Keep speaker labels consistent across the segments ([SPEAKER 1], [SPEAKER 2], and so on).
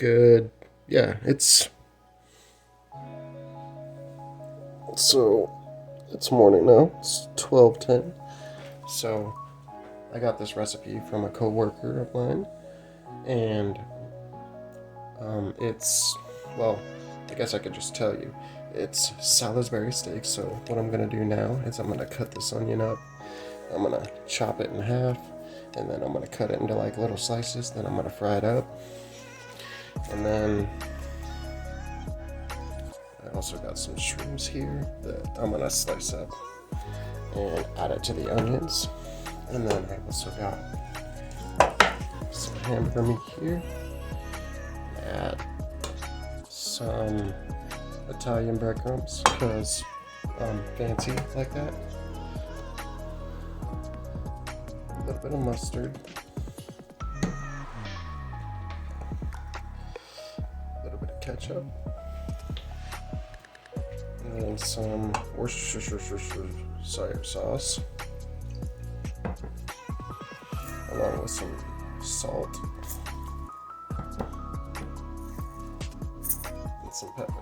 [SPEAKER 1] good. Yeah, so it's morning now. It's 12:10. So I got this recipe from a coworker of mine, and it's well, I guess I could just tell you, it's Salisbury steak. So what I'm gonna do now is I'm gonna cut this onion up. I'm gonna chop it in half, and then I'm gonna cut it into like little slices. Then I'm gonna fry it up, and then I also got some shrooms here that I'm gonna slice up and add it to the onions. And then I also got some hamburger meat here. Add some Italian breadcrumbs because I'm fancy like that. A little bit of mustard. A little bit of ketchup. And then some Worcestershire sauce. Along with some salt and some pepper.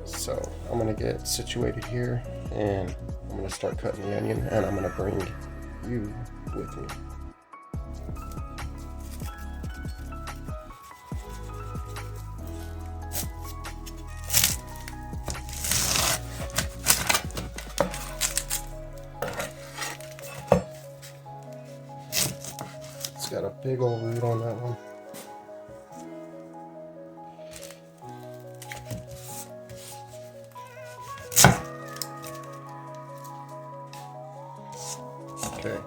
[SPEAKER 1] So I'm gonna get situated here and I'm gonna start cutting the onion, and I'm gonna bring you with me. It's got a big old root on that one. Okay,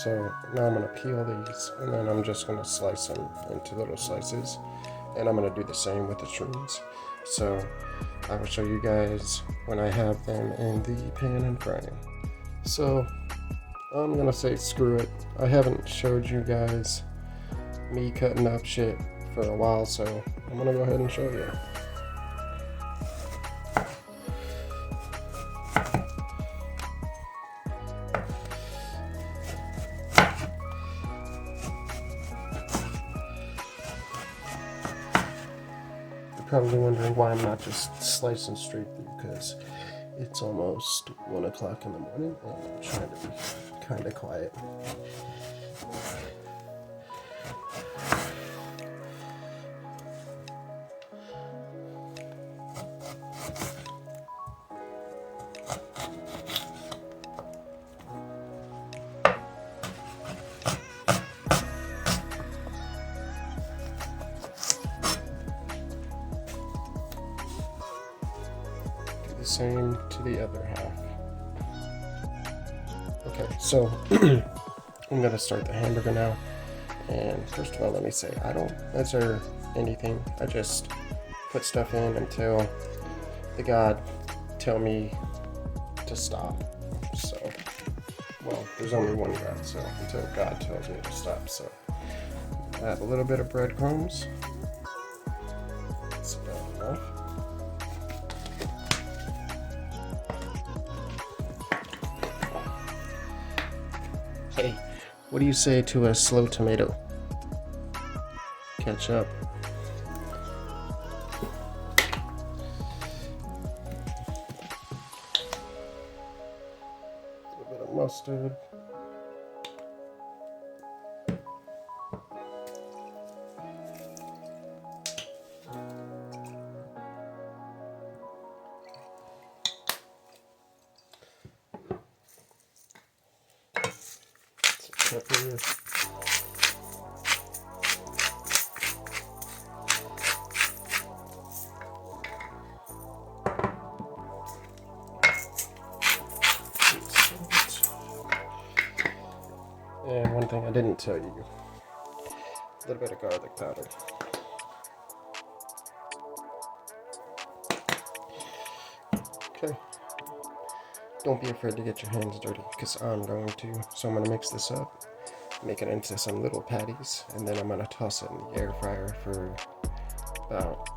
[SPEAKER 1] so now I'm going to peel these, and then I'm just going to slice them into little slices, and I'm going to do the same with the shrooms. So I will show you guys when I have them in the pan and frying. So I'm going to say screw it. I haven't showed you guys me cutting up shit for a while, so I'm going to go ahead and show you. Probably wondering why I'm not just slicing straight through, because it's almost 1 o'clock in the morning and I'm trying to be kind of quiet. Same to the other half. Okay, so I'm gonna start the hamburger now. And first of all, let me say, I don't measure anything. I just put stuff in until the God tell me to stop. So, well, there's only one God, so until God tells me to stop. So, add a little bit of breadcrumbs. That's about enough. Hey, what do you say to a slow tomato? Ketchup. A little bit of mustard. Some pepper. And one thing I didn't tell you, a little bit of garlic powder. Okay. Don't be afraid to get your hands dirty, because I'm going to. So I'm going to mix this up, make it into some little patties, and then I'm going to toss it in the air fryer for about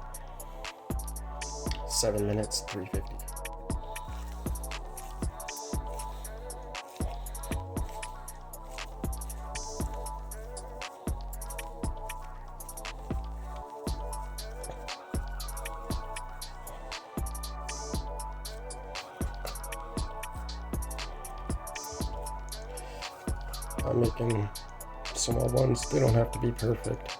[SPEAKER 1] 7 minutes, 350. I'm making small ones. They don't have to be perfect.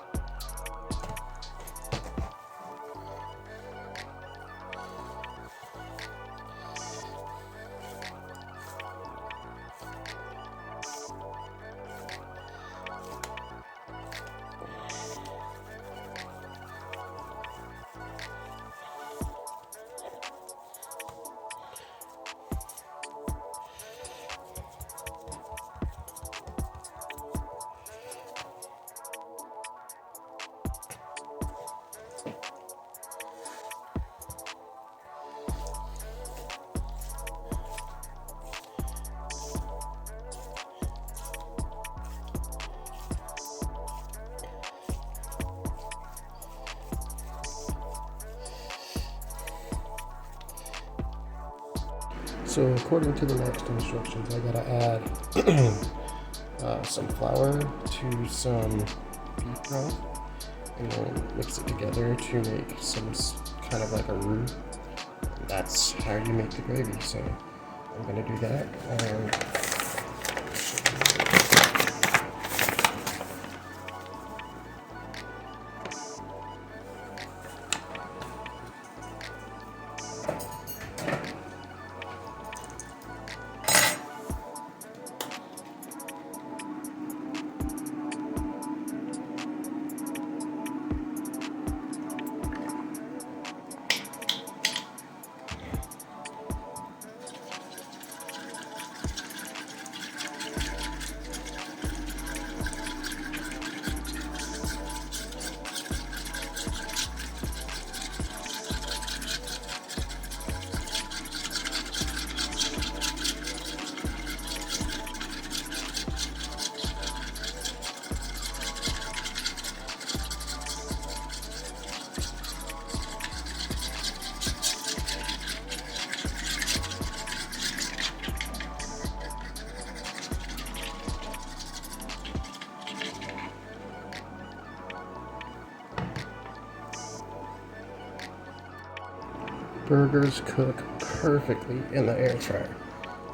[SPEAKER 1] So according to the next instructions, I gotta add some flour to some beef broth and then mix it together to make some kind of like a roux. And that's how you make the gravy. So I'm gonna do that. Burgers cook perfectly in the air fryer.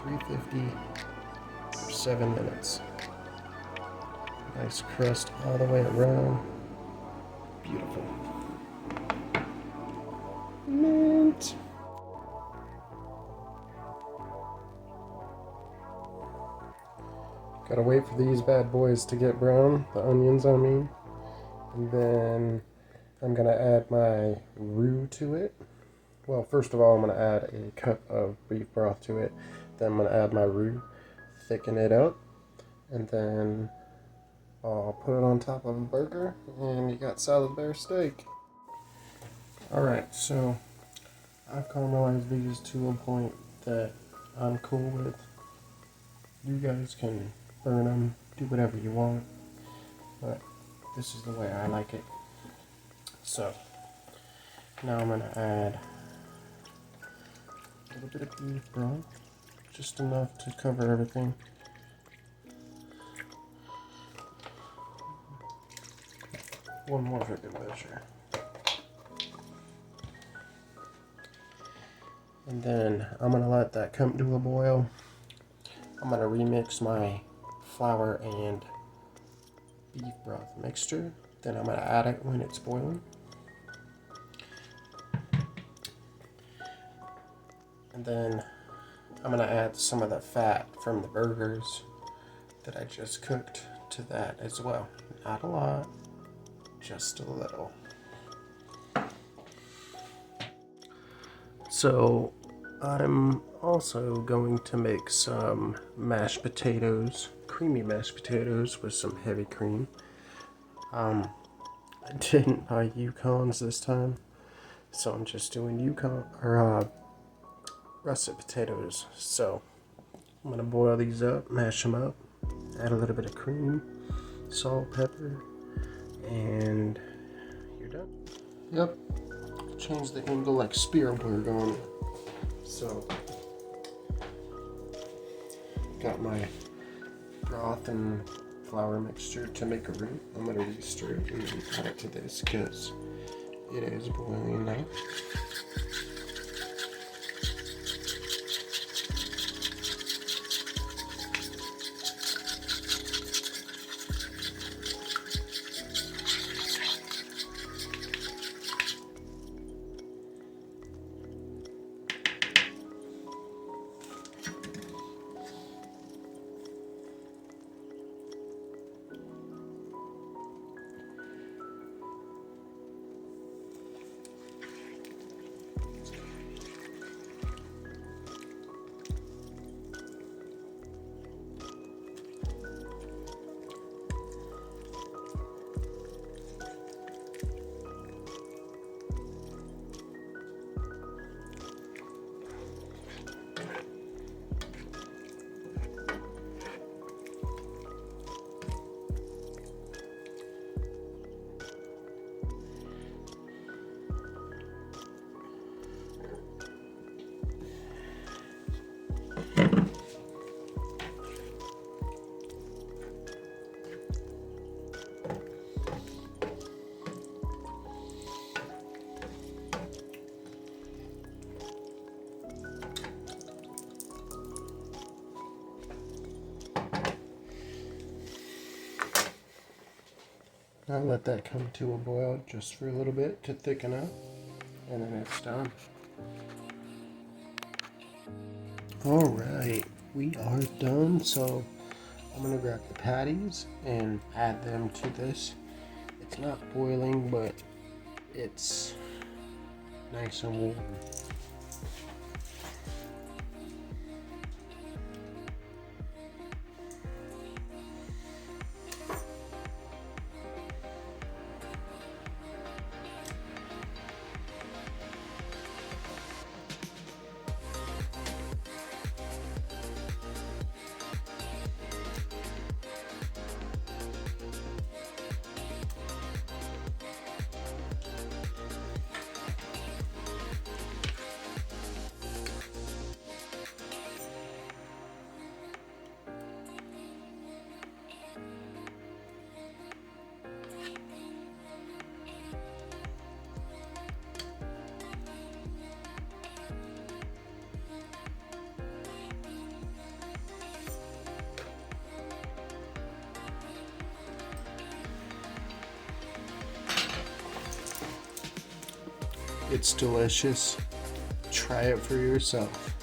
[SPEAKER 1] 350 for 7 minutes. Nice crust all the way around. Beautiful. Mint. Gotta wait for these bad boys to get brown, the onions I mean. And then I'm gonna add my roux to it. Well, first of all, I'm going to add a cup of beef broth to it. Then I'm going to add my roux, thicken it up, and then I'll put it on top of a burger, and you got Salisbury steak. Alright, so I've caramelized these to a point that I'm cool with. You guys can burn them, do whatever you want, but this is the way I like it. So, now I'm going to add a little bit of beef broth, just enough to cover everything. One more for good measure. And then I'm going to let that come to a boil. I'm going to remix my flour and beef broth mixture. Then I'm going to add it when it's boiling. And then I'm going to add some of the fat from the burgers that I just cooked to that as well. Not a lot, just a little. So I'm also going to make some mashed potatoes, creamy mashed potatoes with some heavy cream. I didn't buy Yukons this time, so I'm just doing russet potatoes. So I'm gonna boil these up, mash them up, add a little bit of cream, salt, pepper, and you're done. Yep, change the angle like Spielberg on it. So got my broth and flour mixture to make a roux. I'm gonna re-stir it and then add it to this because it is boiling now. I'll let that come to a boil just for a little bit to thicken up, and then it's done. Alright, we are done, so I'm gonna grab the patties and add them to this. It's not boiling, but it's nice and warm. It's delicious. Try it for yourself.